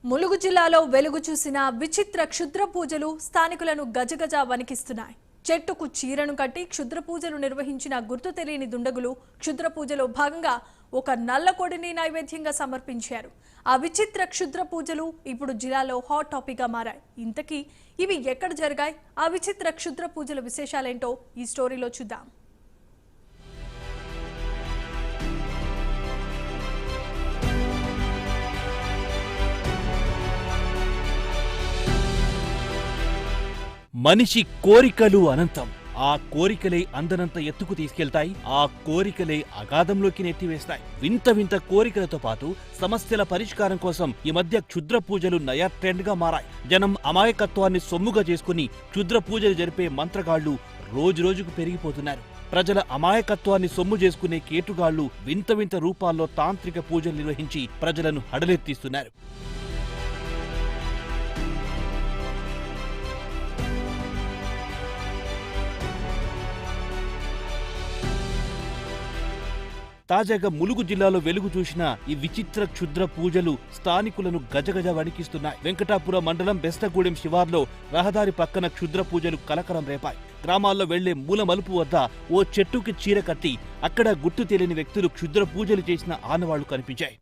ములుగు జిల్లాలో వెలుగు చూసిన విచిత్ర క్షుద్ర పూజలు స్థానికులను గజగజ వణికిస్తున్నాయి. చెట్టుకు చీరను కట్టి క్షుద్ర పూజలు నిర్వహించిన గుర్తు తెలియని దుండగులు క్షుద్ర పూజలో భాగంగా ఒక నల్లకొడిని నైవేద్యంగా సమర్పించారు. ఆ విచిత్ర క్షుద్ర పూజలు ఇప్పుడు జిల్లాలో హాట్ టాపిక్ గా మారాయి. ఇంతకీ ఇవి ఎక్కడ జరిగాయి? ఆ విచిత్ర క్షుద్ర పూజల విశేషాలేంటో ఈ స్టోరీలో చూద్దాం. మనిషి కోరికలు అనంతం. ఆ కోరికలే అందనంత ఎత్తుకు తీసుకెళ్తాయి. ఆ కోరికలే అగాధంలోకి నెట్టివేస్తాయి. వింత వింత కోరికలతో పాటు సమస్యల పరిష్కారం కోసం ఈ మధ్య క్షుద్ర పూజలు నయా ట్రెండ్ గా మారాయి. జనం అమాయకత్వాన్ని సొమ్ముగా చేసుకుని క్షుద్ర పూజలు జరిపే మంత్రగాళ్లు రోజురోజుకు పెరిగిపోతున్నారు. ప్రజల అమాయకత్వాన్ని సొమ్ము చేసుకునే కేటుగాళ్లు వింత వింత రూపాల్లో తాంత్రిక పూజలు నిర్వహించి ప్రజలను హడలెత్తిస్తున్నారు. తాజాగా ములుగు జిల్లాలో వెలుగు చూసిన ఈ విచిత్ర క్షుద్ర పూజలు స్థానికులను గజగజ వణికిస్తున్నాయి. వెంకటాపుర మండలం బెస్తగూడెం శివార్లో రహదారి పక్కన క్షుద్ర పూజలు కలకలం రేపాయి. గ్రామాల్లో వెళ్లే మూల మలుపు వద్ద ఓ చెట్టుకి చీర కట్టి అక్కడ గుర్తు తెలియని వ్యక్తులు క్షుద్ర పూజలు చేసిన ఆనవాళ్లు కనిపించాయి.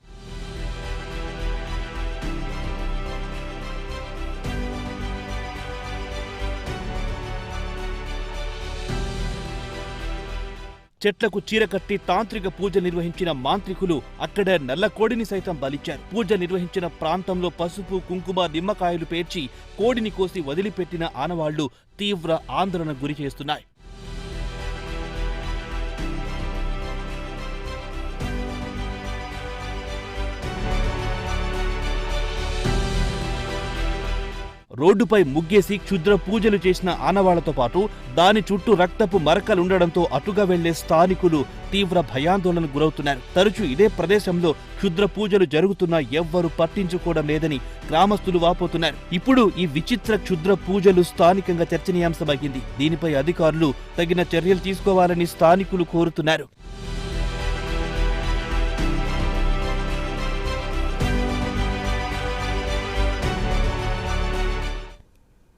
చెట్లకు చీర కట్టి తాంత్రిక పూజ నిర్వహించిన మాంత్రికులు అక్కడ నల్లకోడిని సైతం బలిచ్చారు. పూజ నిర్వహించిన ప్రాంతంలో పసుపు, కుంకుమ, నిమ్మకాయలు పేర్చి కోడిని కోసి వదిలిపెట్టిన ఆనవాళ్లు తీవ్ర ఆందోళనకు గురి చేస్తున్నాయి. రోడ్డుపై ముగ్గేసి క్షుద్ర పూజలు చేసిన ఆనవాళ్లతో పాటు దాని చుట్టూ రక్తపు మరకలుండడంతో అటుగా వెళ్లే స్థానికులు తీవ్ర భయాందోళనకు గురవుతున్నారు. తరచూ ఇదే ప్రదేశంలో క్షుద్ర పూజలు జరుగుతున్నా ఎవ్వరూ పట్టించుకోవడం లేదని గ్రామస్తులు వాపోతున్నారు. ఇప్పుడు ఈ విచిత్ర క్షుద్ర పూజలు స్థానికంగా చర్చనీయాంశమైంది. దీనిపై అధికారులు తగిన చర్యలు తీసుకోవాలని స్థానికులు కోరుతున్నారు.